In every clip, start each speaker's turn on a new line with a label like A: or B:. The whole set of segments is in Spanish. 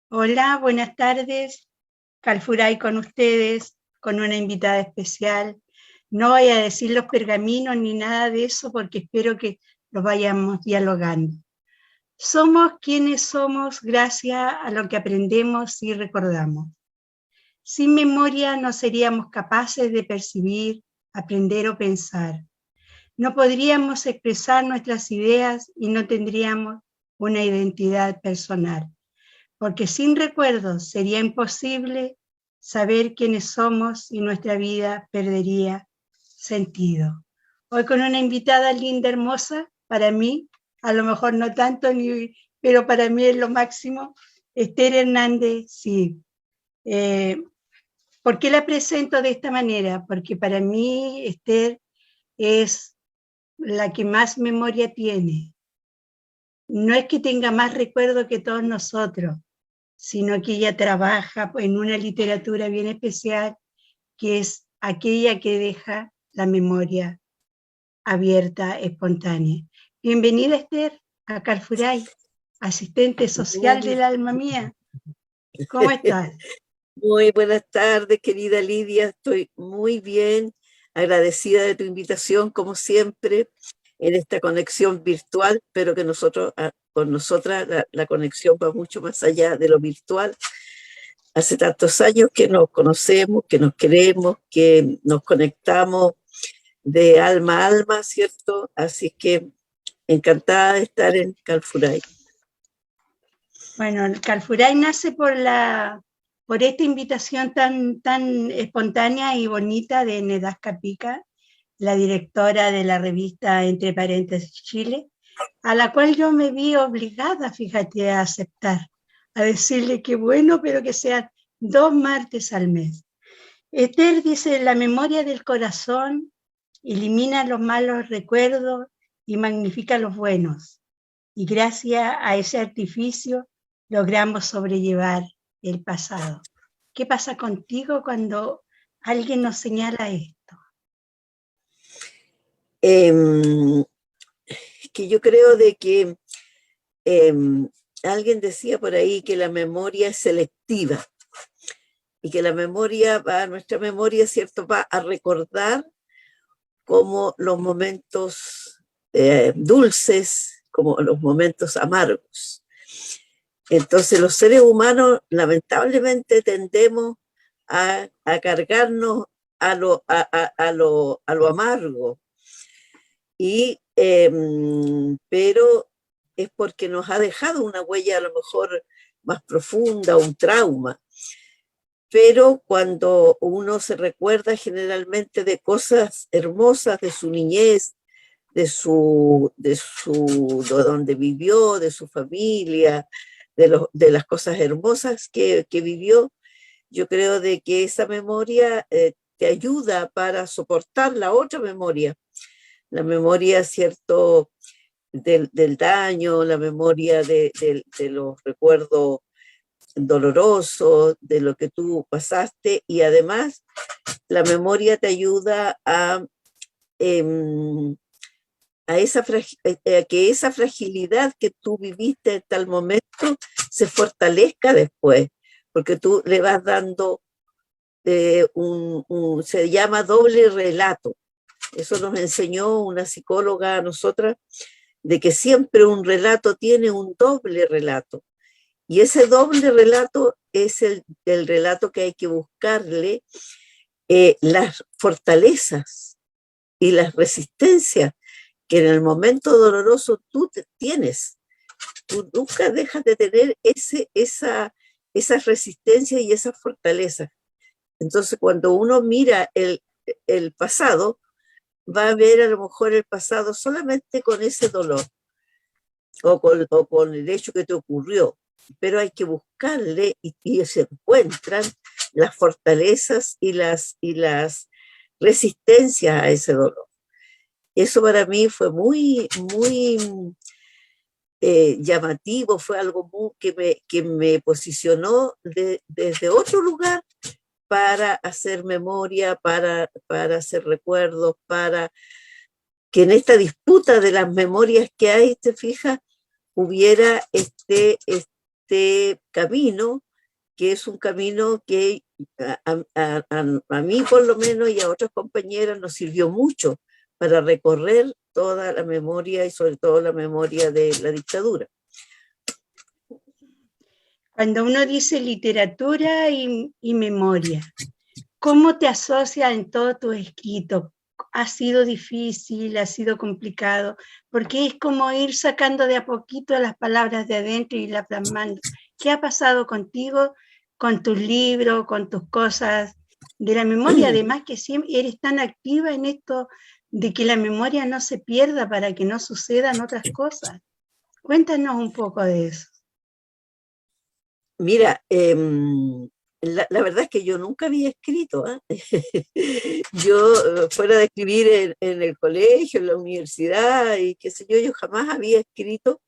A: Hola, buenas tardes. Calfuray con ustedes, con una invitada especial. No voy a decir los pergaminos ni nada de eso porque espero que los vayamos dialogando. Somos quienes somos gracias a lo que aprendemos y recordamos. Sin memoria no seríamos capaces de percibir, aprender o pensar. No podríamos expresar nuestras ideas y no tendríamos una identidad personal, porque sin recuerdos sería imposible saber quiénes somos y nuestra vida perdería sentido. Hoy con una invitada linda, hermosa, para mí, a lo mejor no tanto, pero para mí es lo máximo, Esther Hernández, sí. Eh, ¿Por qué la presento de esta manera? Porque para mí Esther es la que más memoria tiene. No es que tenga más recuerdo que todos nosotros, sino que ella trabaja en una literatura bien especial, que es aquella que deja la memoria abierta, espontánea. Bienvenida, Esther, a Carfuray, asistente social
B: Muy,
A: del alma mía. ¿Cómo estás?
B: muy buenas tardes, querida Lidia. Estoy muy bien, agradecida de tu invitación, como siempre, en esta conexión virtual, pero que nosotros, con nosotras, la conexión va mucho más allá de lo virtual. Hace tantos años que nos conocemos, que nos queremos, que nos conectamos de alma a alma, ¿cierto? Así que encantada de estar en Calfuray.
A: Bueno, Calfuray nace por esta invitación tan espontánea y bonita de Nedasca Pica, la directora de la revista Entre Paréntesis Chile, a la cual yo me vi obligada, fíjate, a aceptar, a decirle que bueno, pero que sean 2 martes al mes. Esther dice, la memoria del corazón elimina los malos recuerdos y magnifica los buenos. Y gracias a ese artificio logramos sobrellevar el pasado. ¿Qué pasa contigo cuando alguien nos señala esto?
B: Eh, que yo creo de que eh, alguien decía por ahí que la memoria es selectiva y que la memoria, nuestra memoria, ¿cierto?, va a recordar como los momentos dulces, como los momentos amargos. Entonces los seres humanos lamentablemente tendemos a cargarnos a lo amargo, pero es porque nos ha dejado una huella a lo mejor más profunda, un trauma. Pero cuando uno se recuerda generalmente de cosas hermosas de su niñez, de donde vivió, de su familia, de las cosas hermosas que vivió, yo creo de que esa memoria te ayuda para soportar la otra memoria, la memoria, cierto, del daño, la memoria de los recuerdos dolorosos, de lo que tú pasaste, y además la memoria te ayuda em, a que esa fragilidad que tú viviste en tal momento se fortalezca después, porque tú le vas dando se llama doble relato. Eso nos enseñó una psicóloga a nosotras, de que siempre un relato tiene un doble relato. Y ese doble relato es el relato que hay que buscarle las fortalezas y las resistencias que en el momento doloroso tú tienes. Tú nunca dejas de tener esa resistencia y esa fortaleza. Entonces, cuando uno mira el pasado, va a ver a lo mejor el pasado solamente con ese dolor o con el hecho que te ocurrió, pero hay que buscarle y se encuentran las fortalezas y las resistencias a ese dolor. Eso para mí fue muy, muy llamativo, fue algo que me posicionó desde otro lugar para hacer memoria, para hacer recuerdos, para que en esta disputa de las memorias que hay, te fijas, hubiera este camino, que es un camino que a mí por lo menos y a otras compañeras nos sirvió mucho para recorrer toda la memoria y sobre todo la memoria de la dictadura.
A: Cuando uno dice literatura y memoria, ¿cómo te asocias en todo tu escrito? ¿Ha sido difícil? ¿Ha sido complicado? Porque es como ir sacando de a poquito las palabras de adentro y las plasmando. ¿Qué ha pasado contigo, con tus libros, con tus cosas de la memoria? Además que siempre eres tan activa en esto de que la memoria no se pierda para que no sucedan otras cosas. Cuéntanos un poco de eso.
B: Mira, la verdad es que yo nunca había escrito, ¿eh? Yo, fuera de escribir en el colegio, en la universidad y qué sé yo jamás había escrito.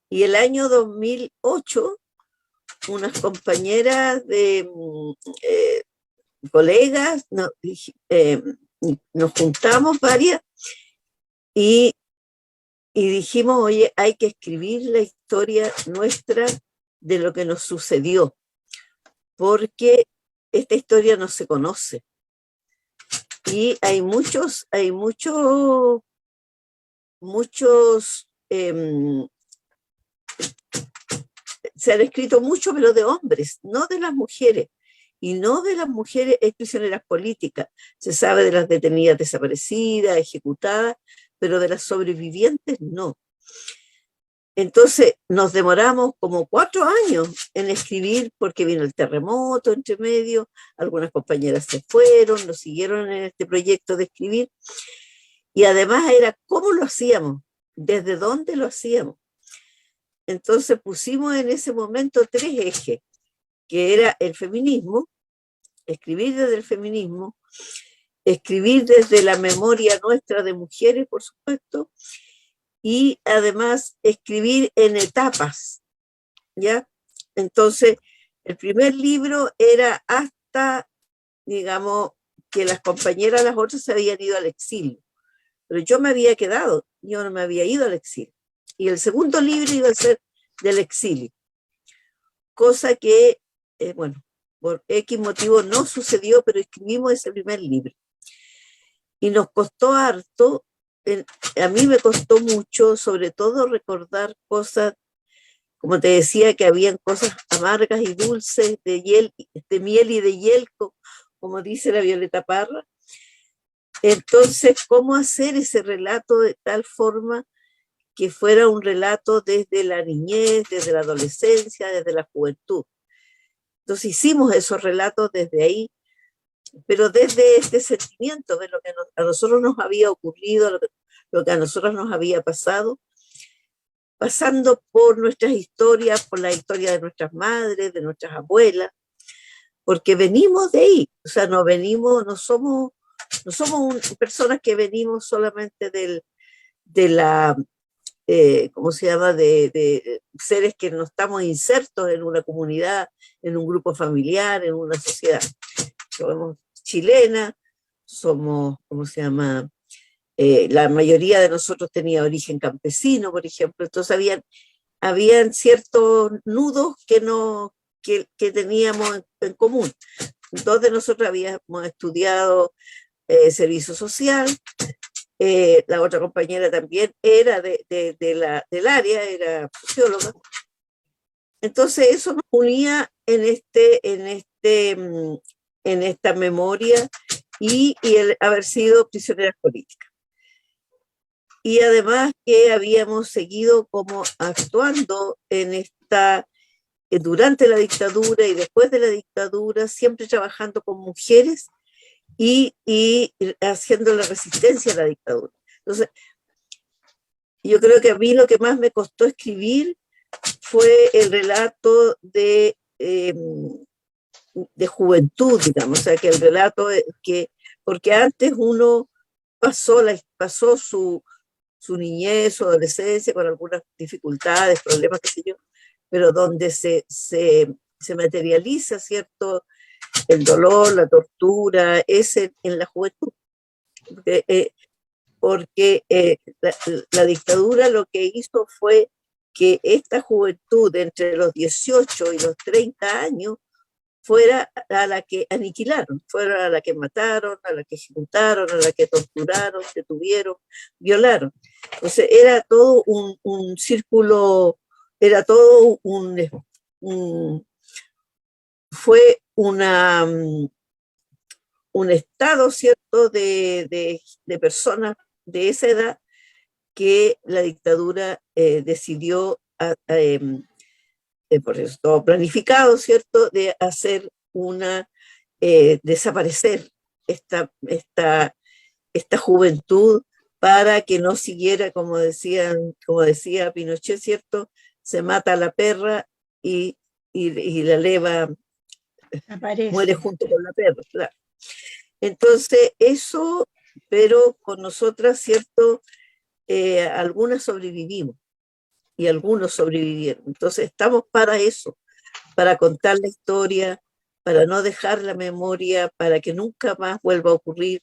B: Y el año 2008, unas compañeras de colegas, nos juntamos varias y dijimos, oye, hay que escribir la historia nuestra de lo que nos sucedió, porque esta historia no se conoce. Y hay muchos, se han escrito mucho, pero de hombres, no de las mujeres. Y no de las mujeres prisioneras políticas. Se sabe de las detenidas desaparecidas, ejecutadas, pero de las sobrevivientes no. Entonces nos demoramos como 4 años en escribir porque vino el terremoto entre medio, algunas compañeras se fueron, nos siguieron en este proyecto de escribir y además era cómo lo hacíamos, desde dónde lo hacíamos. Entonces pusimos en ese momento 3 ejes, que era el feminismo, escribir desde el feminismo, escribir desde la memoria nuestra de mujeres, por supuesto, y además escribir en etapas, ¿ya? Entonces, el primer libro era hasta, digamos, que las compañeras, las otras se habían ido al exilio, pero yo me había quedado, yo no me había ido al exilio. Y el segundo libro iba a ser del exilio, cosa que, bueno, por X motivo no sucedió, pero escribimos ese primer libro. Y nos costó harto. A mí me costó mucho, sobre todo recordar cosas, como te decía, que habían cosas amargas y dulces, de miel y de hiel, como dice la Violeta Parra. Entonces, ¿cómo hacer ese relato de tal forma que fuera un relato desde la niñez, desde la adolescencia, desde la juventud? Entonces hicimos esos relatos desde ahí, pero desde este sentimiento de lo que a nosotros nos había ocurrido, lo que a nosotros nos había pasado, pasando por nuestras historias, por la historia de nuestras madres, de nuestras abuelas, porque venimos de ahí, o sea, no somos personas que venimos solamente de la, ¿cómo se llama?, de seres que no estamos insertos en una comunidad, en un grupo familiar, en una sociedad. Somos chilenas, somos, ¿cómo se llama?, la mayoría de nosotros tenía origen campesino, por ejemplo, entonces habían ciertos nudos que teníamos en común. Dos de nosotros habíamos estudiado servicio social, la otra compañera también era del área, era socióloga. Entonces eso nos unía en esta memoria y el haber sido prisioneras políticas. Y además que habíamos seguido como actuando durante la dictadura y después de la dictadura, siempre trabajando con mujeres y haciendo la resistencia a la dictadura. Entonces, yo creo que a mí lo que más me costó escribir fue el relato de juventud, digamos, o sea, que el relato porque antes uno pasó su niñez, su adolescencia con algunas dificultades, problemas, qué sé yo, pero donde se materializa, ¿cierto?, el dolor, la tortura, en la juventud. Porque la dictadura lo que hizo fue que esta juventud entre los 18 y los 30 años fuera a la que aniquilaron, fuera a la que mataron, a la que ejecutaron, a la que torturaron, detuvieron, violaron. Entonces era todo un círculo, era todo fue un estado, ¿cierto?, de personas de esa edad que la dictadura decidió, por eso todo planificado, ¿cierto?, de hacer desaparecer esta juventud para que no siguiera, como decía Pinochet, ¿cierto?, se mata a la perra y la leva muere
A: Aparece.
B: junto con la perra, claro. Entonces, eso, pero con nosotras, ¿cierto?, algunas sobrevivimos y algunos sobrevivieron. Entonces, estamos para eso, para contar la historia, para no dejar la memoria, para que nunca más vuelva a ocurrir.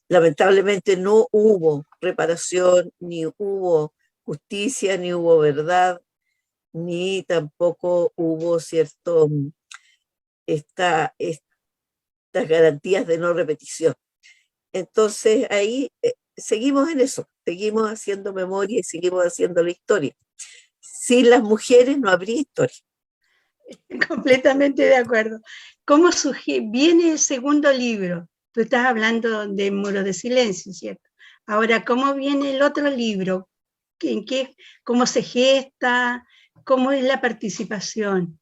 B: Lamentablemente no hubo reparación, ni hubo justicia, ni hubo verdad, ni tampoco hubo estas garantías de no repetición. Entonces ahí seguimos en eso, seguimos haciendo memoria y seguimos haciendo la historia. Sin las mujeres no habría historia.
A: Completamente de acuerdo. ¿Cómo viene el segundo libro? Tú estás hablando de Muro de Silencio, ¿cierto? Ahora, ¿cómo viene el otro libro? ¿Cómo se gesta? ¿Cómo es la participación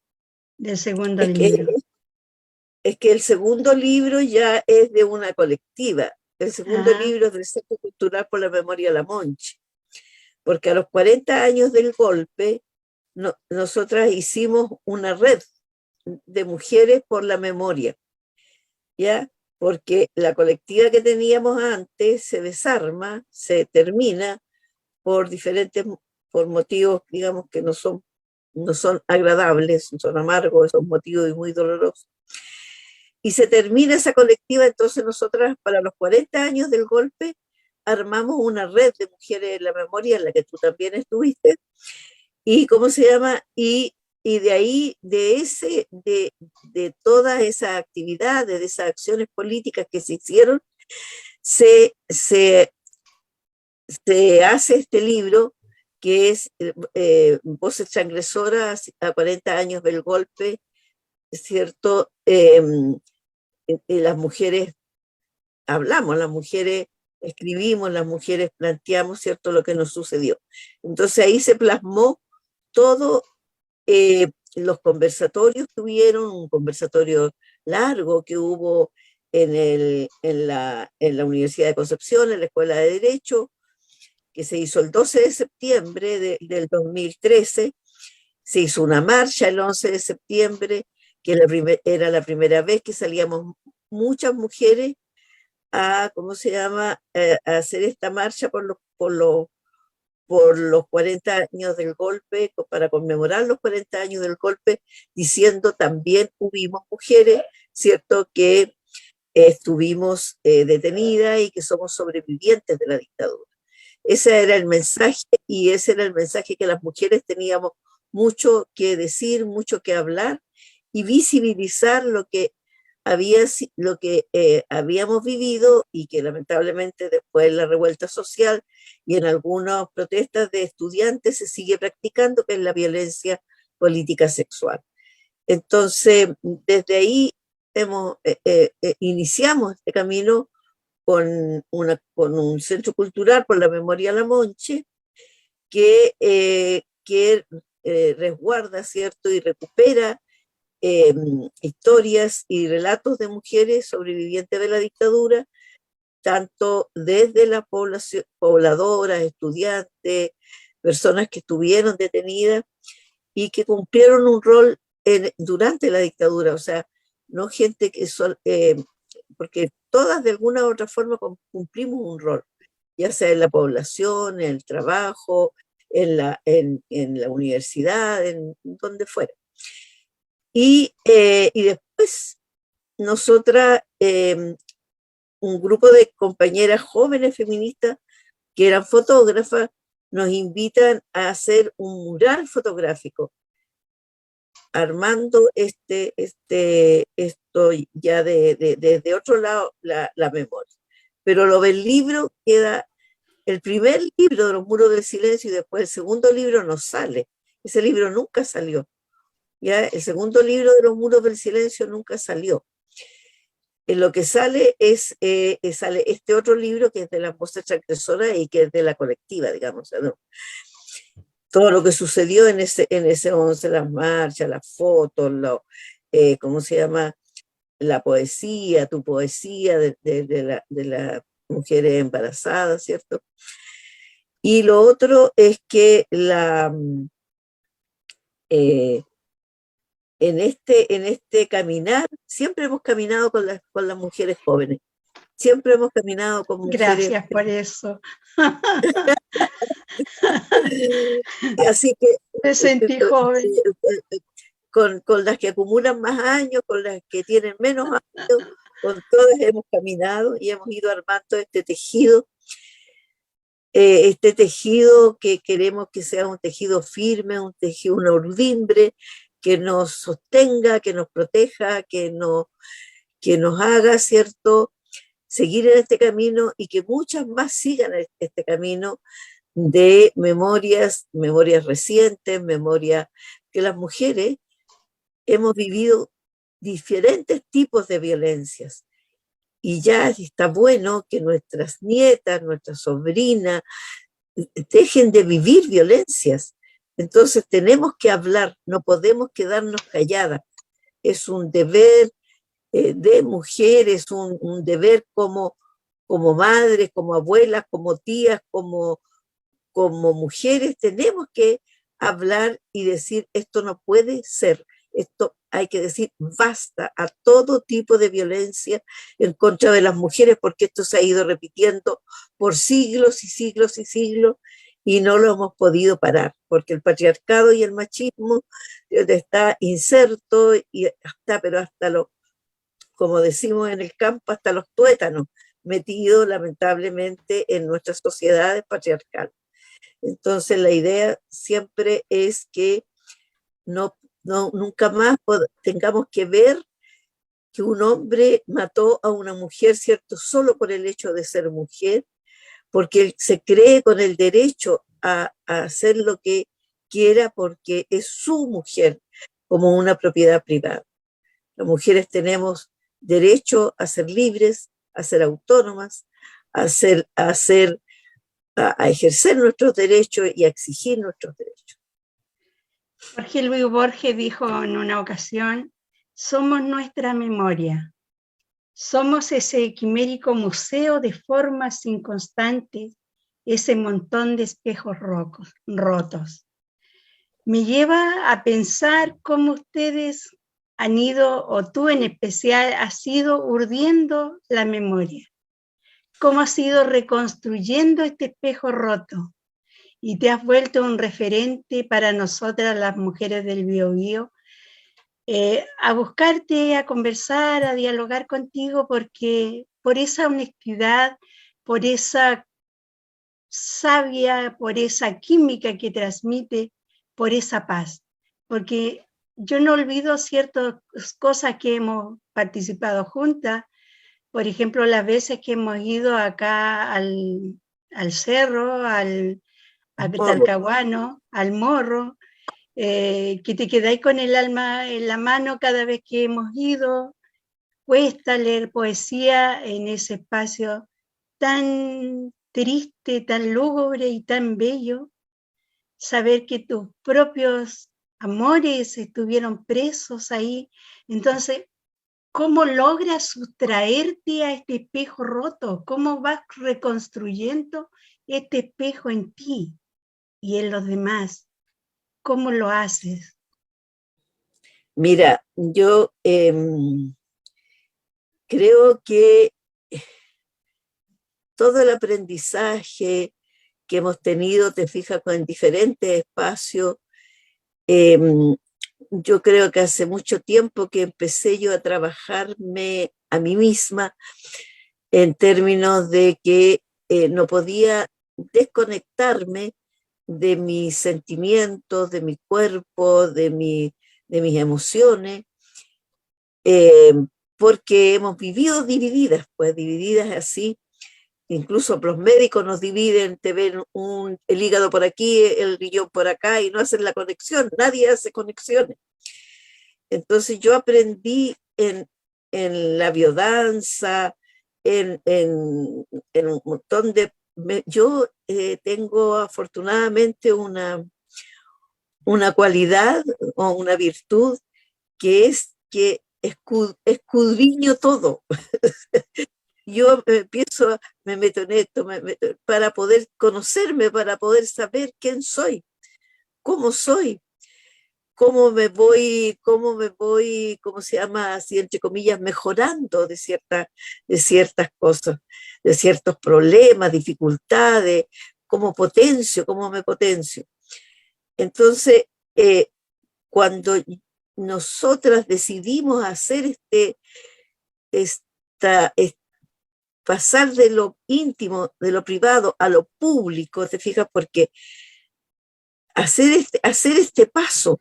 A: del segundo libro?
B: Es que el segundo libro ya es de una colectiva. El segundo libro es del Centro Cultural por la Memoria La Monchi. Porque a los 40 años del golpe, nosotras hicimos una red de mujeres por la memoria, ¿ya? Porque la colectiva que teníamos antes se desarma, se termina por motivos, digamos, que no son agradables, son amargos, son motivos y muy dolorosos. Y se termina esa colectiva, entonces nosotras para los 40 años del golpe armamos una red de mujeres en la memoria en la que tú también estuviste, y ¿cómo se llama? Y de ahí, de toda esa actividad, de esas acciones políticas que se hicieron, se hace este libro que es Voces Transgresoras a 40 años del golpe, ¿cierto? Las mujeres hablamos, las mujeres escribimos, las mujeres planteamos, ¿cierto?, lo que nos sucedió. Entonces ahí se plasmó todo. Los conversatorios tuvieron un conversatorio largo que hubo en la Universidad de Concepción, en la Escuela de Derecho, que se hizo el 12 de septiembre del 2013. Se hizo una marcha el 11 de septiembre, que era la primera vez que salíamos muchas mujeres ¿cómo se llama?, a hacer esta marcha por los 40 años del golpe, para conmemorar los 40 años del golpe, diciendo también hubimos mujeres, ¿cierto?, que estuvimos detenidas y que somos sobrevivientes de la dictadura. Ese era el mensaje, y ese era el mensaje que las mujeres teníamos mucho que decir, mucho que hablar y visibilizar lo que habíamos vivido, y que lamentablemente después de la revuelta social y en algunas protestas de estudiantes se sigue practicando, que es la violencia política sexual. Entonces, desde ahí iniciamos este camino con un centro cultural por la memoria La Monchi, que resguarda, ¿cierto?, y recupera historias y relatos de mujeres sobrevivientes de la dictadura, tanto desde la población, pobladoras, estudiantes, personas que estuvieron detenidas y que cumplieron un rol durante la dictadura, o sea, no gente que porque todas de alguna u otra forma cumplimos un rol, ya sea en la población, en el trabajo, en la universidad, en donde fuera. Y después nosotras, un grupo de compañeras jóvenes feministas que eran fotógrafas, nos invitan a hacer un mural fotográfico, armando esto ya desde otro lado la memoria. Pero lo del libro queda, el primer libro de los muros del silencio y después el segundo libro no sale. Ese libro nunca salió. ¿Ya? El segundo libro de los muros del silencio nunca salió. Lo que sale sale este otro libro que es de las voces transgresoras y que es de la colectiva, digamos, ¿no? Todo lo que sucedió en ese 11, las marchas, las fotos, ¿cómo se llama? La poesía, tu poesía de las mujeres embarazadas, ¿cierto? Y lo otro es que en este caminar, siempre hemos caminado con las mujeres jóvenes, siempre hemos caminado con mujeres.
A: Gracias por eso.
B: Así que
A: Me sentí joven.
B: con las que acumulan más años, con las que tienen menos años, con todas hemos caminado y hemos ido armando este tejido que queremos que sea un tejido firme, un tejido, una urdimbre, que nos sostenga, que nos proteja, que nos haga, ¿cierto?, seguir en este camino y que muchas más sigan este camino de memorias recientes, memorias que las mujeres hemos vivido diferentes tipos de violencias. Y ya está bueno que nuestras nietas, nuestras sobrinas, dejen de vivir violencias. Entonces tenemos que hablar, no podemos quedarnos calladas. Es un deber de mujeres, un deber como madres, como abuelas, como tías, como mujeres, tenemos que hablar y decir, esto no puede ser, esto hay que decir basta a todo tipo de violencia en contra de las mujeres, porque esto se ha ido repitiendo por siglos y siglos y siglos y no lo hemos podido parar, porque el patriarcado y el machismo está inserto y pero hasta como decimos en el campo, hasta los tuétanos metidos lamentablemente en nuestras sociedades patriarcales. Entonces la idea siempre es que nunca más tengamos que ver que un hombre mató a una mujer, ¿cierto?, solo por el hecho de ser mujer, porque él se cree con el derecho a hacer lo que quiera porque es su mujer, como una propiedad privada. Las mujeres tenemos derecho a ser libres, a ser autónomas, a ejercer nuestros derechos y a exigir nuestros derechos.
A: Jorge Luis Borges dijo en una ocasión, somos nuestra memoria, somos ese quimérico museo de formas inconstantes, ese montón de espejos rotos. Me lleva a pensar cómo ustedes han ido, o tú en especial, has ido urdiendo la memoria, cómo has ido reconstruyendo este espejo roto y te has vuelto un referente para nosotras las mujeres del Biobío, a buscarte, a conversar, a dialogar contigo, porque por esa honestidad, por esa sabia, por esa química que transmite, por esa paz, porque yo no olvido ciertas cosas que hemos participado juntas, por ejemplo, las veces que hemos ido acá al cerro, al Talcahuano, al Morro, que te quedáis con el alma en la mano cada vez que hemos ido. Cuesta leer poesía en ese espacio tan triste, tan lúgubre y tan bello. Saber que tus propios amores estuvieron presos ahí. Entonces, ¿cómo logras sustraerte a este espejo roto? ¿Cómo vas reconstruyendo este espejo en ti y en los demás? ¿Cómo lo haces?
B: Mira, yo creo que todo el aprendizaje que hemos tenido, te fijas, en diferentes espacios, yo creo que hace mucho tiempo que empecé yo a trabajarme a mí misma en términos de que no podía desconectarme de mis sentimientos, de mi cuerpo, de mis emociones, eh, porque hemos vivido divididas, pues divididas así. Incluso los médicos nos dividen, te ven el hígado por aquí, el riñón por acá y no hacen la conexión, nadie hace conexiones. Entonces yo aprendí en la biodanza, en un montón de... yo tengo afortunadamente una cualidad o una virtud que es que escudriño todo. Yo empiezo, me meto en esto, para poder conocerme, para poder saber quién soy, cómo se llama, así entre comillas, mejorando de ciertas cosas, de ciertos problemas, dificultades, cómo me potencio. Entonces, cuando nosotras decidimos hacer esta, pasar de lo íntimo, de lo privado a lo público, te fijas, porque hacer este paso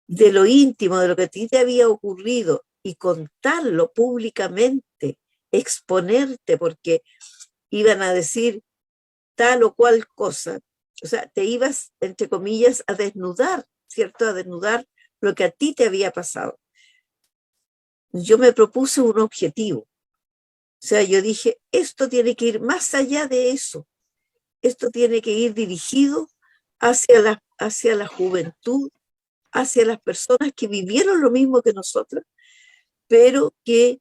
B: de lo íntimo, de lo que a ti te había ocurrido y contarlo públicamente, exponerte, porque iban a decir tal o cual cosa, o sea, te ibas, entre comillas, a desnudar, ¿cierto? A desnudar lo que a ti te había pasado. Yo me propuse un objetivo. O sea, yo dije, esto tiene que ir más allá de eso. Esto tiene que ir dirigido hacia la juventud, hacia las personas que vivieron lo mismo que nosotras, pero que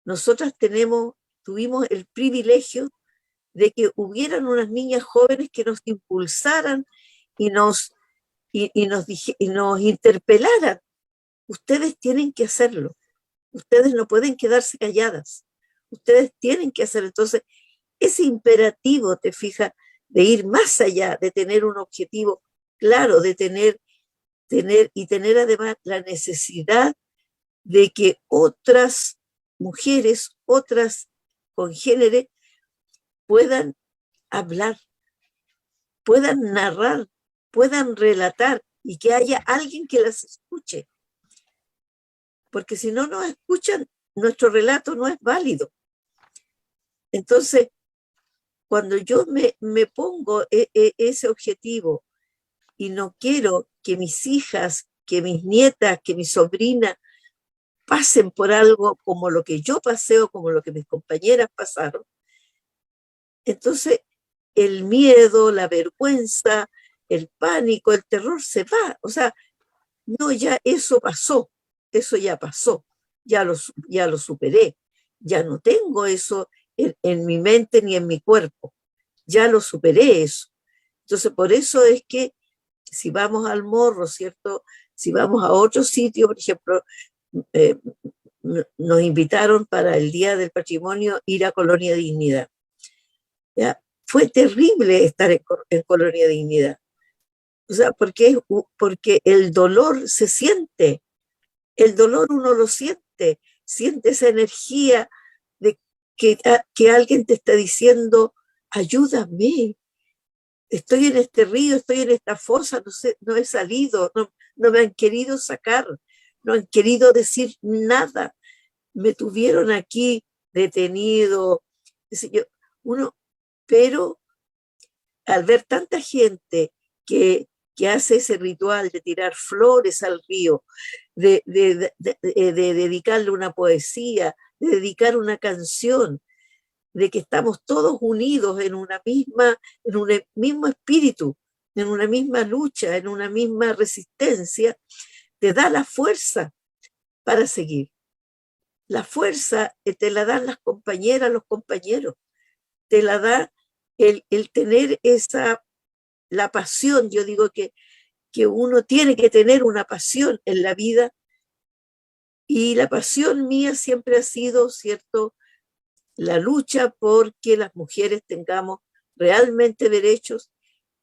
B: nosotras tuvimos el privilegio de que hubieran unas niñas jóvenes que nos impulsaran y nos interpelaran. Ustedes tienen que hacerlo. Ustedes no pueden quedarse calladas. Ustedes tienen que hacerlo. Entonces, ese imperativo, te fijas, de ir más allá, de tener un objetivo claro, de tener además la necesidad de que otras mujeres, otras congéneres, puedan hablar, puedan narrar, puedan relatar y que haya alguien que las escuche. Porque si no nos escuchan, nuestro relato no es válido. Entonces, cuando yo me pongo ese objetivo y no quiero que mis hijas, que mis nietas, que mis sobrinas pasen por algo como lo que yo pasé o como lo que mis compañeras pasaron, entonces el miedo, la vergüenza, el pánico, el terror se va. O sea, no, ya eso pasó, eso ya pasó, ya lo superé, ya no tengo eso en mi mente ni en mi cuerpo, ya lo superé eso. Entonces, por eso es que si vamos al Morro, ¿cierto? Si vamos a otro sitio, por ejemplo, eh, nos invitaron para el Día del Patrimonio ir a Colonia Dignidad. ¿Ya? Fue terrible estar en Colonia Dignidad. O sea, porque el dolor se siente, el dolor uno lo siente esa energía de que alguien te está diciendo, ayúdame, estoy en este río, estoy en esta fosa, no sé, no he salido, no me han querido sacar, no han querido decir nada, me tuvieron aquí detenido, pero al ver tanta gente que hace ese ritual de tirar flores al río, de dedicarle una poesía, de dedicar una canción, de que estamos todos unidos en un mismo espíritu, en una misma lucha, en una misma resistencia, te da la fuerza para seguir. La fuerza te la dan las compañeras, los compañeros, te la da el tener la pasión. Yo digo que uno tiene que tener una pasión en la vida, y la pasión mía siempre ha sido, ¿cierto?, la lucha porque las mujeres tengamos realmente derechos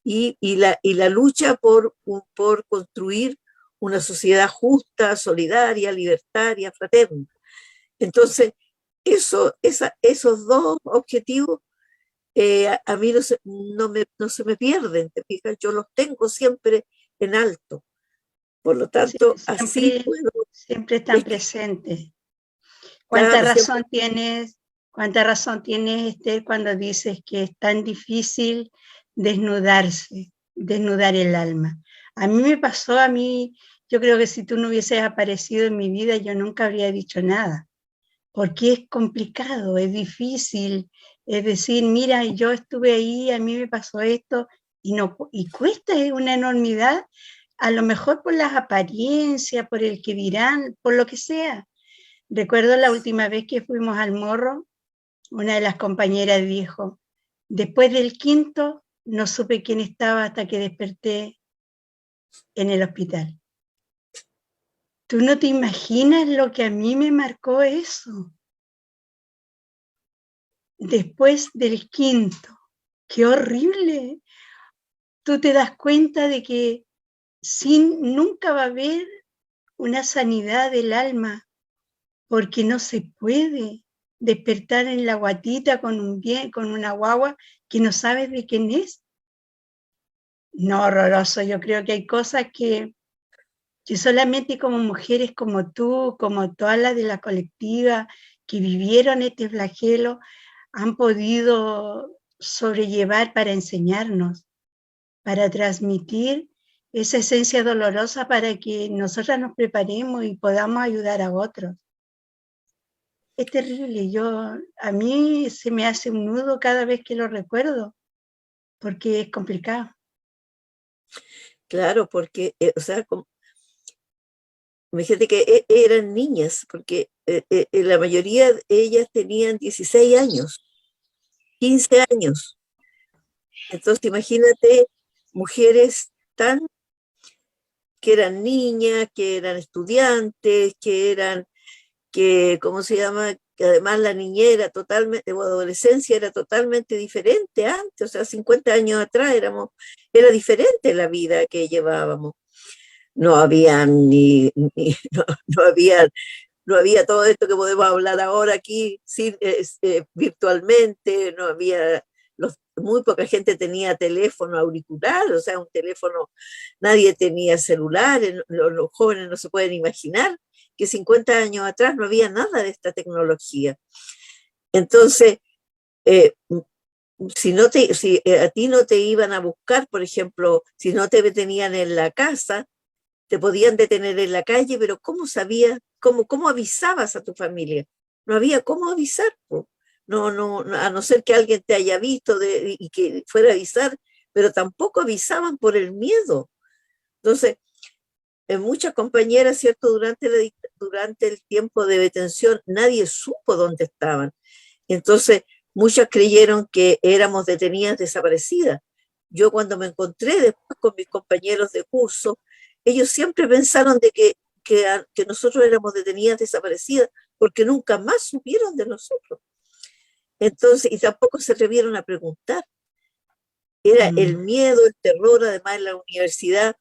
B: y la lucha por construir una sociedad justa, solidaria, libertaria, fraterna. Entonces, esos dos objetivos a mí no se me pierden, ¿te fijas? Yo los tengo siempre en alto. Por lo
A: Sí,
B: tanto, así
A: siempre,
B: puedo
A: siempre están
B: escribir.
A: presentes. ¿Cuánta
B: Claro, siempre.
A: razón tienes, cuánta razón tienes, Esther, cuando dices que es tan difícil desnudarse, desnudar el alma? A mí me pasó, yo creo que si tú no hubieses aparecido en mi vida, yo nunca habría dicho nada, porque es complicado, es difícil, es decir, mira, yo estuve ahí, a mí me pasó esto, y cuesta, es una enormidad, a lo mejor por las apariencias, por el que dirán, por lo que sea. Recuerdo la última vez que fuimos al Morro, una de las compañeras dijo, después del quinto no supe quién estaba hasta que desperté en el hospital. Tú no te imaginas lo que a mí me marcó eso. Después del quinto, qué horrible. Tú te das cuenta de que nunca va a haber una sanidad del alma, porque no se puede despertar en la guatita con una guagua que no sabes de quién es. No, horroroso. Yo creo que hay cosas que solamente como mujeres como tú, como todas las de la colectiva que vivieron este flagelo, han podido sobrellevar para enseñarnos, para transmitir esa esencia dolorosa para que nosotras nos preparemos y podamos ayudar a otros. Es terrible, a mí se me hace un nudo cada vez que lo recuerdo, porque es complicado.
B: Claro, porque, o sea, fíjate que eran niñas, porque la mayoría de ellas tenían 16 años, 15 años. Entonces, imagínate mujeres que eran niñas, que eran estudiantes, ¿cómo se llama? Que además la niñera totalmente, o adolescencia era totalmente diferente antes, o sea, 50 años atrás era diferente la vida que llevábamos. No había no había todo esto que podemos hablar ahora aquí virtualmente, no había, muy poca gente tenía teléfono auricular, o sea, un teléfono, nadie tenía celulares, los jóvenes no se pueden imaginar que 50 años atrás no había nada de esta tecnología. Entonces, eh, si a ti no te iban a buscar, por ejemplo, si no te tenían en la casa, te podían detener en la calle, pero ¿cómo sabías, cómo avisabas a tu familia? No había cómo avisar, po. A no ser que alguien te haya visto y que fuera a avisar, pero tampoco avisaban por el miedo. Entonces, en muchas compañeras, ¿cierto? Durante el tiempo de detención, nadie supo dónde estaban. Entonces, muchas creyeron que éramos detenidas desaparecidas. Yo cuando me encontré después con mis compañeros de curso, ellos siempre pensaron que nosotros éramos detenidas desaparecidas porque nunca más supieron de nosotros. Entonces, y tampoco se atrevieron a preguntar. Era el miedo, el terror, además en la universidad,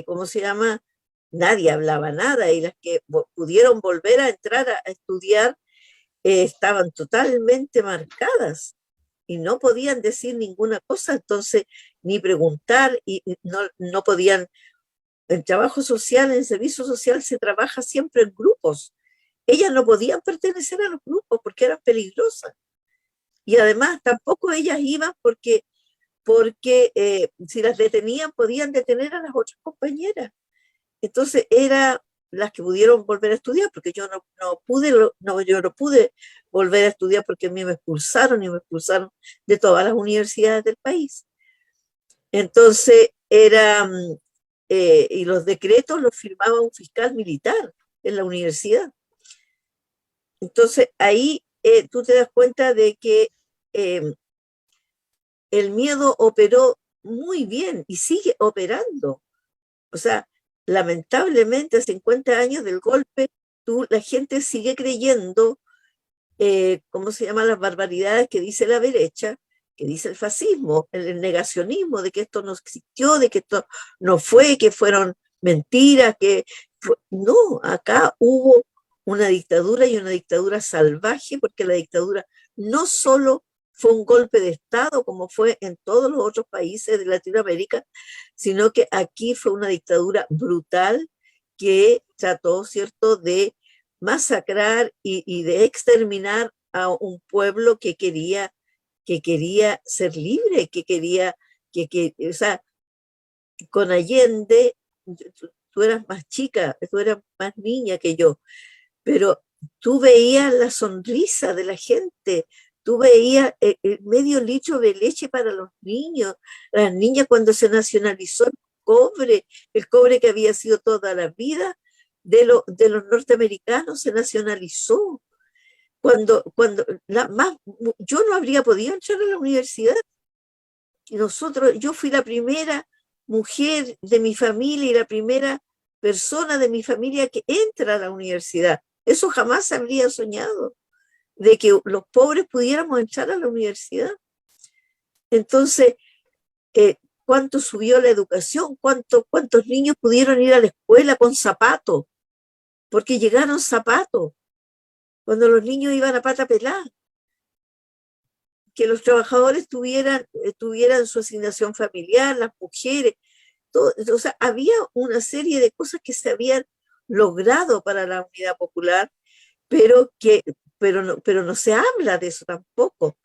B: ¿cómo se llama? Nadie hablaba nada y las que pudieron volver a entrar a estudiar estaban totalmente marcadas y no podían decir ninguna cosa, entonces ni preguntar y no podían. En trabajo social, en servicio social se trabaja siempre en grupos. Ellas no podían pertenecer a los grupos porque eran peligrosas y además tampoco ellas iban porque si las detenían podían detener a las otras compañeras. Entonces era las que pudieron volver a estudiar, porque yo no pude volver a estudiar porque a mí me expulsaron y me expulsaron de todas las universidades del país. Entonces y los decretos los firmaba un fiscal militar en la universidad. Entonces ahí tú te das cuenta de que eh, el miedo operó muy bien y sigue operando. O sea, lamentablemente a 50 años del golpe, la gente sigue creyendo, ¿cómo se llaman las barbaridades que dice la derecha, que dice el fascismo, el negacionismo de que esto no existió, de que esto no fue, que fueron mentiras, no, acá hubo una dictadura y una dictadura salvaje, porque la dictadura no solo fue un golpe de Estado como fue en todos los otros países de Latinoamérica, sino que aquí fue una dictadura brutal que trató, ¿cierto?, de masacrar y de exterminar a un pueblo que quería ser libre, o sea, con Allende, tú eras más chica, tú eras más niña que yo, pero tú veías la sonrisa de la gente, tú veías el medio litro de leche para los niños, las niñas cuando se nacionalizó el cobre que había sido toda la vida de los norteamericanos se nacionalizó. Yo no habría podido entrar a la universidad. Y yo fui la primera mujer de mi familia y la primera persona de mi familia que entra a la universidad. Eso jamás habría soñado, de que los pobres pudiéramos entrar a la universidad. Entonces, ¿cuánto subió la educación? ¿Cuántos niños pudieron ir a la escuela con zapatos? Porque llegaron zapatos cuando los niños iban a pata pelada. Que los trabajadores tuvieran su asignación familiar, las mujeres, todo, o sea, había una serie de cosas que se habían logrado para la unidad popular, pero no se habla de eso tampoco.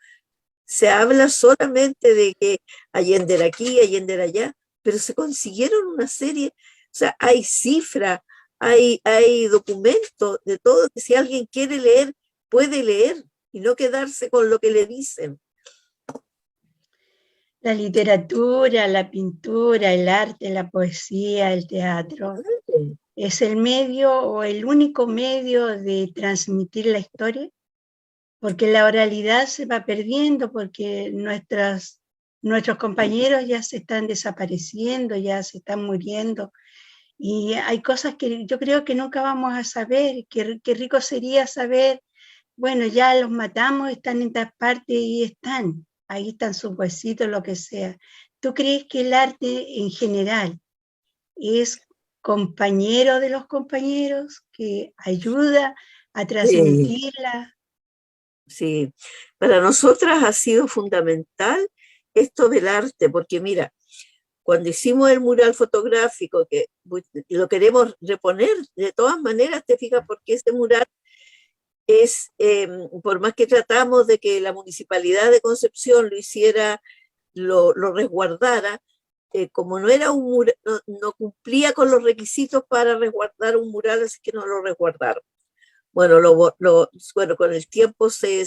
B: Se habla solamente de que Allende era aquí, Allende era allá, pero se consiguieron una serie, o sea, hay cifras, hay documentos de todo, que si alguien quiere leer, puede leer y no quedarse con lo que le dicen.
A: La literatura, la pintura, el arte, la poesía, el teatro, es el medio o el único medio de transmitir la historia, porque la oralidad se va perdiendo, porque nuestros compañeros ya se están desapareciendo, ya se están muriendo, y hay cosas que yo creo que nunca vamos a saber. Qué rico sería saber, bueno, ya los matamos, están en tal parte y ahí están sus huesitos, lo que sea. ¿Tú crees que el arte en general es compañero de los compañeros, que ayuda a transmitirla?
B: Sí, para nosotras ha sido fundamental esto del arte, porque mira, cuando hicimos el mural fotográfico, que lo queremos reponer de todas maneras, te fijas, porque ese mural por más que tratamos de que la Municipalidad de Concepción lo hiciera, lo resguardara, como no era un mural, no cumplía con los requisitos para resguardar un mural, así que no lo resguardaron. Bueno, bueno, con el tiempo se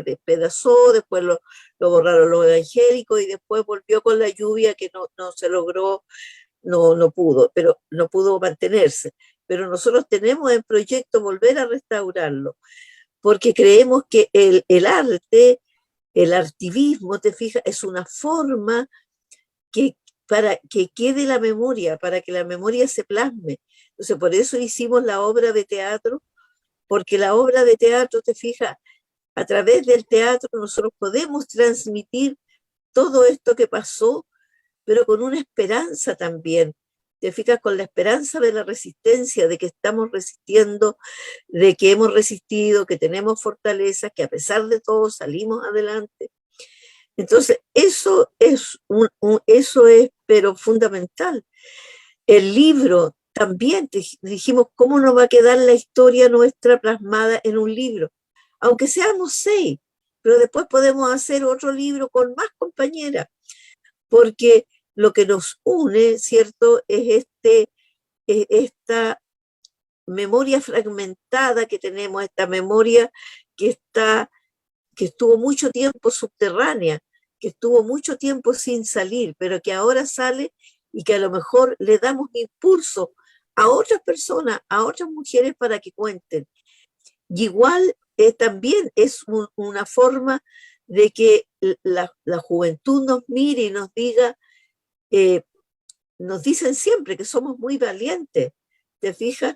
B: despedazó, después lo borraron los evangélicos y después volvió con la lluvia que no se logró, no pudo, pero no pudo mantenerse. Pero nosotros tenemos en proyecto volver a restaurarlo, porque creemos que el arte, el artivismo, te fijas, es una forma para que quede la memoria, para que la memoria se plasme. Entonces, por eso hicimos la obra de teatro, porque la obra de teatro, te fijas, a través del teatro nosotros podemos transmitir todo esto que pasó, pero con una esperanza también. Te fijas, con la esperanza de la resistencia, de que estamos resistiendo, de que hemos resistido, que tenemos fortaleza, que a pesar de todo salimos adelante. Entonces, eso es pero fundamental. El libro también, dijimos, ¿cómo no va a quedar la historia nuestra plasmada en un libro? Aunque seamos 6, pero después podemos hacer otro libro con más compañeras, porque lo que nos une, ¿cierto?, es esta memoria fragmentada que tenemos, esta memoria que estuvo mucho tiempo subterránea, que estuvo mucho tiempo sin salir, pero que ahora sale y que a lo mejor le damos impulso a otras personas, a otras mujeres para que cuenten. Y igual también es una forma de que la juventud nos mire y nos diga, nos dicen siempre que somos muy valientes, ¿te fijas?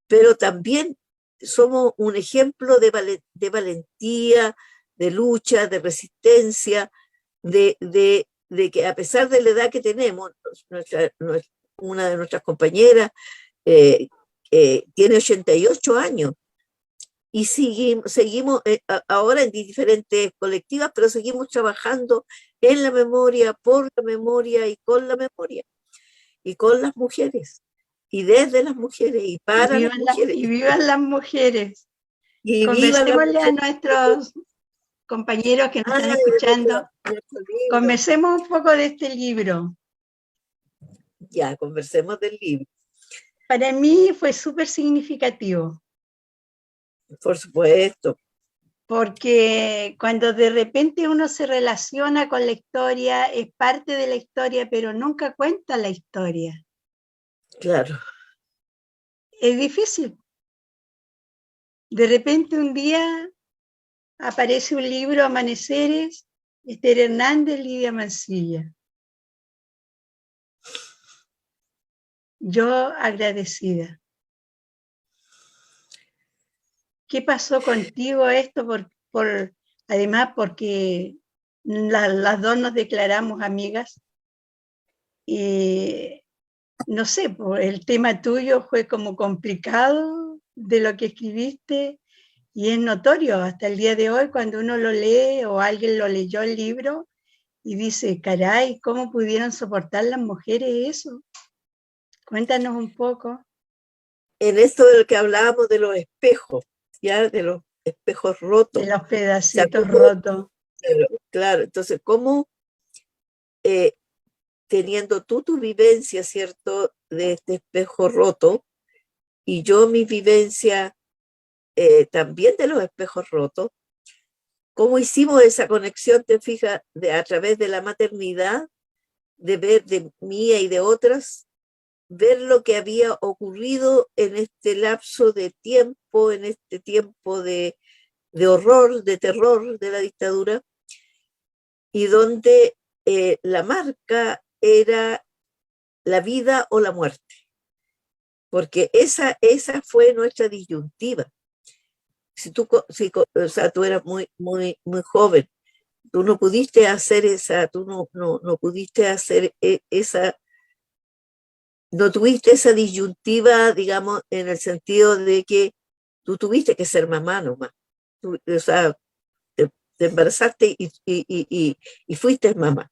B: Pero también somos un ejemplo de valentía, de lucha, de resistencia, de que a pesar de la edad que tenemos, una de nuestras compañeras tiene 88 años y seguimos ahora en diferentes colectivas, pero seguimos trabajando en la memoria, por la memoria y con la memoria, y con las mujeres, y desde las mujeres, y para las mujeres,
A: y vivan las mujeres.
B: y viva la
A: Conversémosle a
B: mujer.
A: nuestros compañeros que nos están
B: Nuestro,
A: escuchando.
B: nuestro libro.
A: Conversemos un poco de este libro.
B: Ya, conversemos del libro.
A: Para mí fue súper significativo.
B: Por supuesto.
A: Porque cuando de repente uno se relaciona con la historia, es parte de la historia, pero nunca cuenta la historia.
B: Claro.
A: Es difícil. De repente un día aparece un libro, Amaneceres, Esther Hernández, Lidia Mancilla. Yo agradecida. ¿Qué pasó contigo esto? Además, porque las dos nos declaramos amigas. Y no sé, el tema tuyo fue como complicado de lo que escribiste y es notorio hasta el día de hoy cuando uno lo lee o alguien lo leyó el libro y dice, caray, ¿cómo pudieron soportar las mujeres eso? Cuéntanos un poco.
B: En esto de lo que hablábamos de los espejos, ya de los espejos rotos.
A: De los
B: O sea,
A: pedacitos
B: ¿cómo?
A: rotos.
B: Claro, entonces, ¿cómo eh, teniendo tú tu vivencia, ¿cierto?, de este espejo roto, y yo mi vivencia también de los espejos rotos, cómo hicimos esa conexión, te fijas, a través de la maternidad, de ver de mía y de otras, ver lo que había ocurrido en este lapso de tiempo, en este tiempo de horror, de terror de la dictadura, y donde la marca era la vida o la muerte, porque esa fue nuestra disyuntiva. Si tú, o sea, tú eras muy joven, tú no pudiste hacer tú no pudiste hacer esa, no tuviste esa disyuntiva, digamos, en el sentido de que tú tuviste que ser mamá nomás. O sea, te embarazaste y fuiste mamá.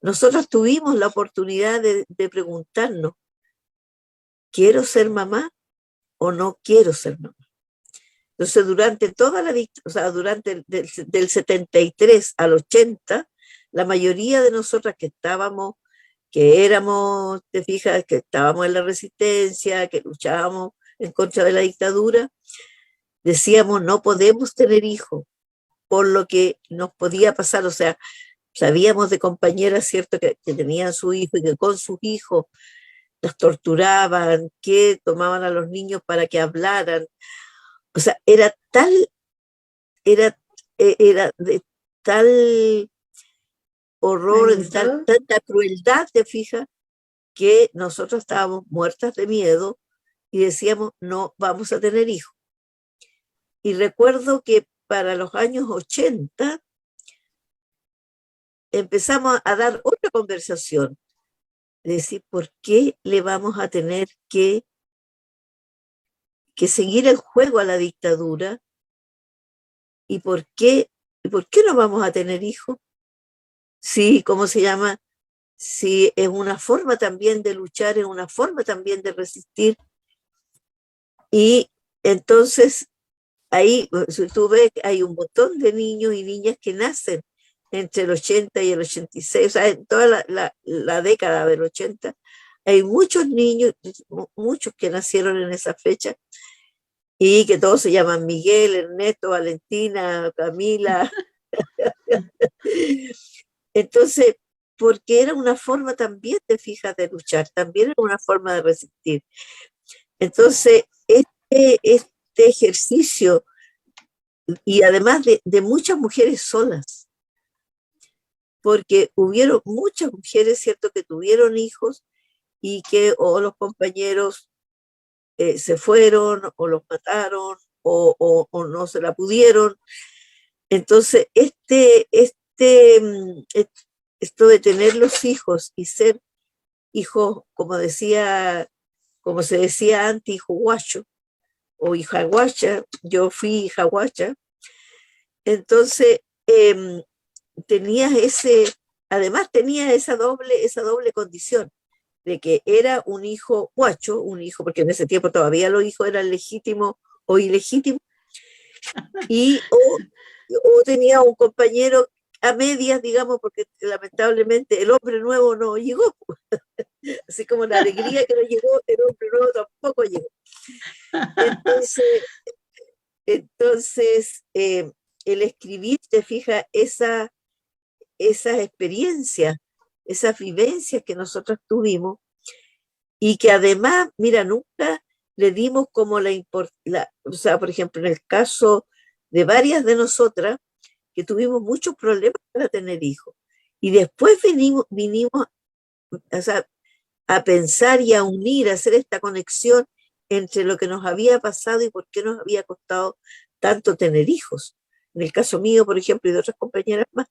B: Nosotros tuvimos la oportunidad de preguntarnos, ¿quiero ser mamá o no quiero ser mamá? Entonces, durante toda o sea, durante del 73 al 80, la mayoría de nosotras que estábamos, que éramos, te fijas, que estábamos en la resistencia, que luchábamos en contra de la dictadura, decíamos, no podemos tener hijos por lo que nos podía pasar. O sea, sabíamos de compañeras, ¿cierto?, que tenían su hijo y que con sus hijos las torturaban, que tomaban a los niños para que hablaran. O sea, era, era de tal horror, de tanta crueldad, te fijas, que nosotros estábamos muertas de miedo y decíamos, no vamos a tener hijos. Y recuerdo que para los años 80 empezamos a dar otra conversación, de decir, ¿por qué le vamos a tener que seguir el juego a la dictadura? ¿Y por qué no vamos a tener hijos? Sí, ¿cómo se llama? Sí, es una forma también de luchar, es una forma también de resistir. Y entonces ahí, si tú ves, hay un montón de niños y niñas que nacen entre el 80 y el 86, o sea, en toda la década del 80, hay muchos niños, muchos que nacieron en esa fecha, y que todos se llaman Miguel, Ernesto, Valentina, Camila. Entonces, porque era una forma también, te fijas, de luchar, también era una forma de resistir. Entonces, este ejercicio, y además de muchas mujeres solas, porque hubieron muchas mujeres, ¿cierto?, que tuvieron hijos y que o los compañeros se fueron o los mataron o no se la pudieron. Entonces, esto de tener los hijos y ser hijos, como se decía antes, hijo guacho, o hijahuacha, yo fui hijahuacha, entonces tenías además tenía esa doble condición de que era un hijo huacho, un hijo, porque en ese tiempo todavía los hijos eran legítimos o ilegítimos, o tenía un compañero a medias, digamos, porque lamentablemente el hombre nuevo no llegó, así como la alegría que no llegó, el hombre nuevo tampoco llegó. Entonces el escribir, te fijas, esas experiencias, esas vivencias que nosotros tuvimos, y que además, mira, nunca le dimos como o sea, por ejemplo, en el caso de varias de nosotras, que tuvimos muchos problemas para tener hijos. Y después vinimos o sea, a pensar y a unir, a hacer esta conexión entre lo que nos había pasado y por qué nos había costado tanto tener hijos. En el caso mío, por ejemplo, y de otras compañeras más,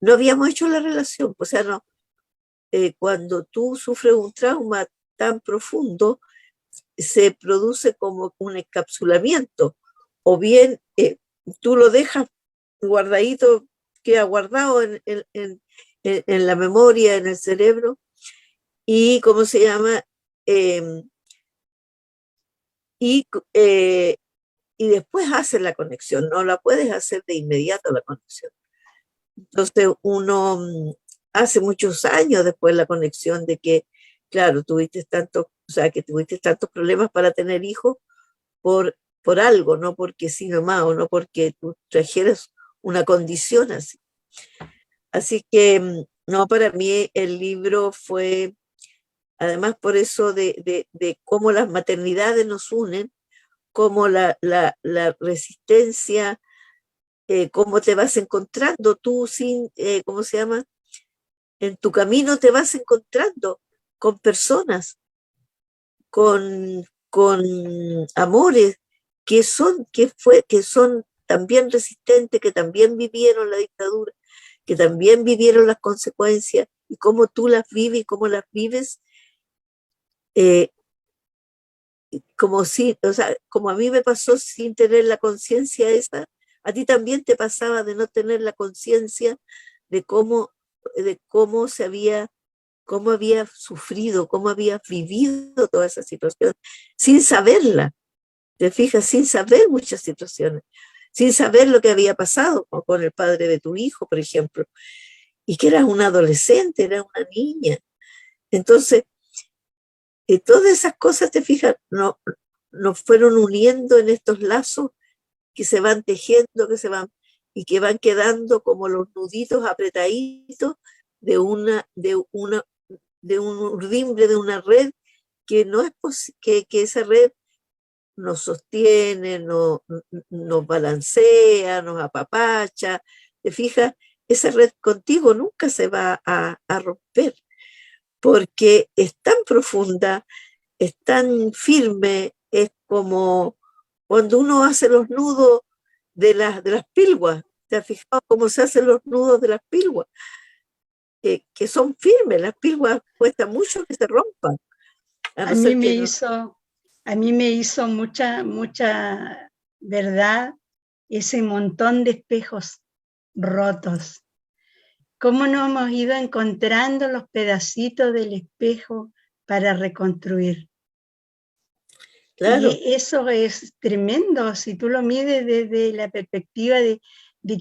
B: no habíamos hecho la relación. O sea, no, cuando tú sufres un trauma tan profundo, se produce como un encapsulamiento, o bien tú lo dejas guardadito, queda guardado en la memoria, en el cerebro, y ¿cómo se llama? Eh, y, eh, y después haces la conexión, no la puedes hacer de inmediato la conexión. Entonces uno hace muchos años después la conexión de que, claro, o sea, que tuviste tantos problemas para tener hijos por algo, no porque sí nomás, o no porque tú trajeras una condición así. Así que, no, para mí el libro fue, además por eso de cómo las maternidades nos unen, cómo la resistencia, cómo te vas encontrando tú ¿cómo se llama? En tu camino te vas encontrando con personas, con amores que son también resistentes, que también vivieron la dictadura, que también vivieron las consecuencias, y cómo tú las vives y cómo las vives, eh, o sea, como a mí me pasó sin tener la conciencia esa, a ti también te pasaba de no tener la conciencia de cómo cómo había sufrido, cómo había vivido toda esa situación, sin saberla, te fijas, sin saber muchas situaciones, sin saber lo que había pasado con el padre de tu hijo, por ejemplo, y que eras una adolescente, eras una niña. Entonces, todas esas cosas, te fijas, no, nos fueron uniendo en estos lazos que se van tejiendo, y que van quedando como los nuditos apretaditos de un urdimbre, de una red, que no es que esa red nos sostiene, nos balancea, nos apapacha. ¿Te fijas? Esa red contigo nunca se va a romper, porque es tan profunda, es tan firme, es como cuando uno hace los nudos de las pilguas. ¿Te has fijado cómo se hacen los nudos de las pilguas? Que son firmes, las pilguas cuesta mucho que se rompan, a
A: A
B: no
A: mí
B: ser
A: me
B: que no.
A: hizo, a mí me hizo mucha verdad ese montón de espejos rotos. Cómo nos hemos ido encontrando los pedacitos del espejo para reconstruir.
B: Claro,
A: Y eso es tremendo, si tú lo mides desde la perspectiva de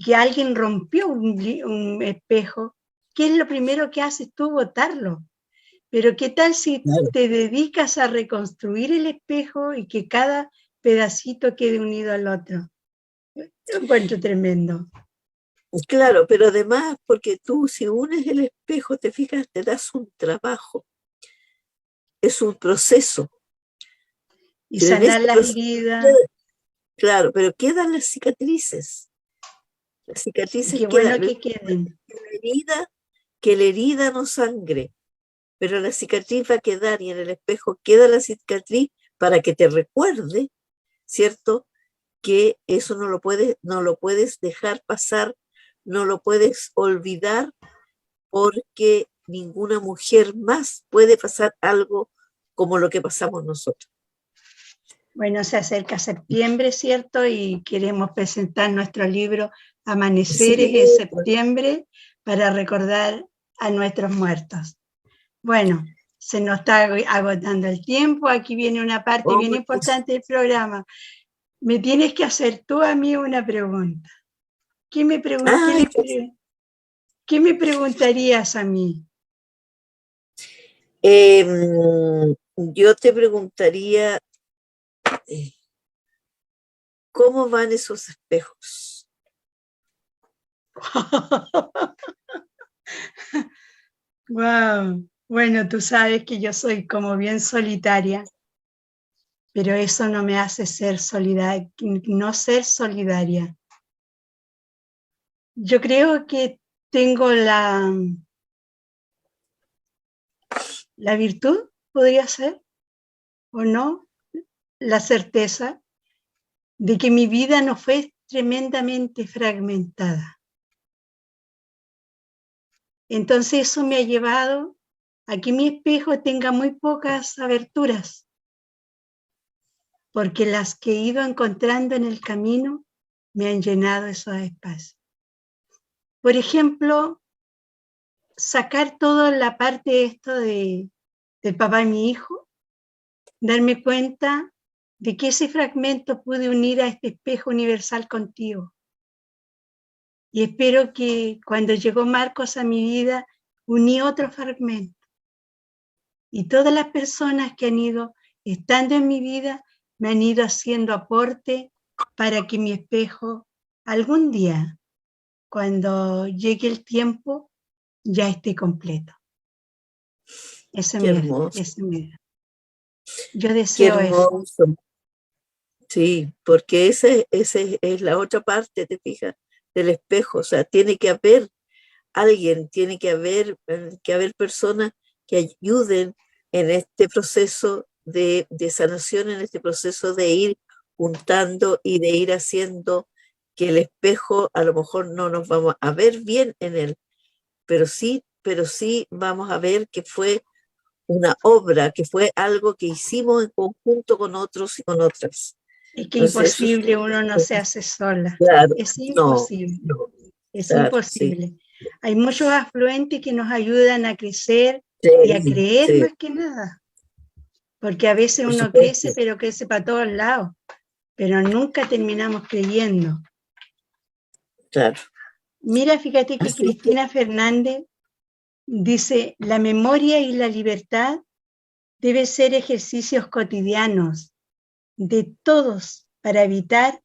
A: que alguien rompió un espejo, ¿qué es lo primero que haces tú? Botarlo. Pero ¿qué tal si
B: claro,
A: te dedicas a reconstruir el espejo y que cada pedacito quede unido al otro? Lo encuentro tremendo.
B: claro, pero además, porque tú si unes el espejo, te fijas, te das un trabajo, es un proceso.
A: Y
B: Pero en ese
A: sanar las
B: proceso,
A: heridas.
B: claro, pero quedan las cicatrices. Las
A: Y
B: cicatrices
A: qué
B: quedan,
A: bueno que queden.
B: que la herida no sangre, pero la cicatriz va a quedar, y en el espejo queda la cicatriz para que te recuerde, ¿cierto? Que eso no lo puedes dejar pasar, no lo puedes olvidar, porque ninguna mujer más puede pasar algo como lo que pasamos nosotros.
A: Bueno, se acerca septiembre, ¿cierto? Y queremos presentar nuestro libro Amaneceres en
B: Sí,
A: septiembre para recordar a nuestros muertos. Bueno, se nos está agotando el tiempo. Aquí viene una parte bien importante del programa. Me tienes que hacer tú a mí una pregunta. ¿Qué me preguntarías a mí?
B: yo te preguntaría, ¿cómo van esos espejos?
A: Wow. Bueno, tú sabes que yo soy como bien solitaria, pero eso no me hace no ser solidaria. Yo creo que tengo la virtud, podría ser, o no, la certeza de que mi vida no fue tremendamente fragmentada. Entonces eso me ha llevado a que mi espejo tenga muy pocas aberturas, porque las que he ido encontrando en el camino me han llenado esos espacios. Por ejemplo, sacar toda la parte esto de papá y mi hijo, darme cuenta de que ese fragmento pude unir a este espejo universal contigo. Y espero que cuando llegó Marcos a mi vida, uní otro fragmento. Y todas las personas que han ido estando en mi vida me han ido haciendo aporte para que mi espejo algún día, cuando llegue el tiempo, ya esté completo. Ese
B: Qué
A: me
B: hermoso,
A: da. Yo
B: qué
A: deseo eso.
B: hermoso. Sí, porque ese es la otra parte, te fijas, del espejo. O sea, tiene que haber alguien, tiene que haber personas que ayuden en este proceso de sanación, en este proceso de ir juntando y de ir haciendo que el espejo, a lo mejor no nos vamos a ver bien en él, pero sí vamos a ver que fue una obra, que fue algo que hicimos en conjunto con otros y con otras.
A: Es que
B: Entonces,
A: imposible, uno no se hace sola.
B: claro,
A: Es
B: no,
A: imposible,
B: no,
A: es
B: claro, sí,
A: imposible. Hay muchos afluentes que nos ayudan a crecer y a
B: sí,
A: creer
B: sí,
A: más que nada. Porque a veces
B: por
A: uno
B: supuesto,
A: crece, pero crece para todos lados. Pero nunca terminamos creyendo.
B: claro.
A: Mira, fíjate que
B: Así que,
A: Cristina Fernández dice, la memoria y la libertad deben ser ejercicios cotidianos de todos para evitar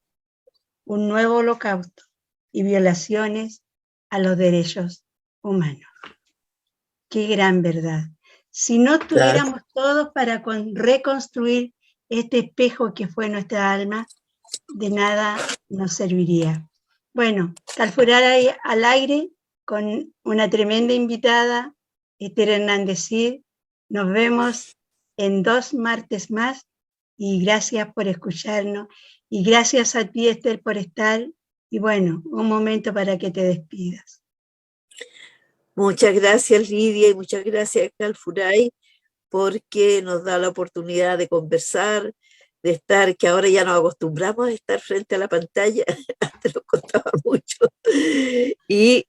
A: un nuevo holocausto y violaciones a los derechos humanos. Qué gran verdad. Si no
B: claro,
A: estuviéramos todos para reconstruir este espejo que fue nuestra alma, de nada nos serviría. Bueno, Calfurar al aire con una tremenda invitada, Esther Hernández Cid. Nos vemos en 2 martes más y gracias por escucharnos y gracias a ti, Esther, por estar. Y bueno, un momento para que te despidas.
B: muchas gracias Lidia y muchas gracias Calfuray porque nos da la oportunidad de conversar, de estar, que ahora ya nos acostumbramos a estar frente a la pantalla, antes nos costaba mucho, y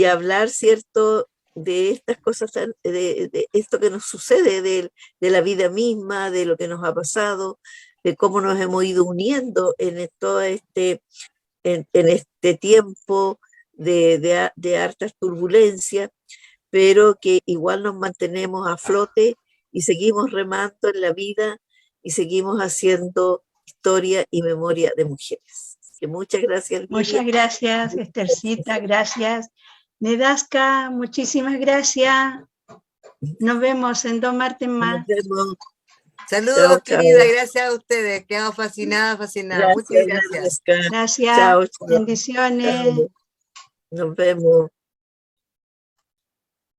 B: hablar, ¿cierto?, de estas cosas, de esto que nos sucede, de la vida misma, de lo que nos ha pasado, de cómo nos hemos ido uniendo en todo en este tiempo de hartas turbulencias, pero que igual nos mantenemos a flote y seguimos remando en la vida y seguimos haciendo historia y memoria de mujeres. Que muchas gracias, Lidia.
A: Muchas gracias, Esthercita, gracias. Nedasca, muchísimas gracias. Nos vemos en 2 martes
B: Nos
A: más.
B: vemos.
C: Saludos,
B: Chao,
C: querida,
B: chao.
C: gracias a ustedes. Quedamos fascinadas. Muchas
B: Gracias,
C: gracias.
B: Nadesca.
A: Gracias,
B: Chao, chao.
A: bendiciones.
B: Chao. Nos vemos.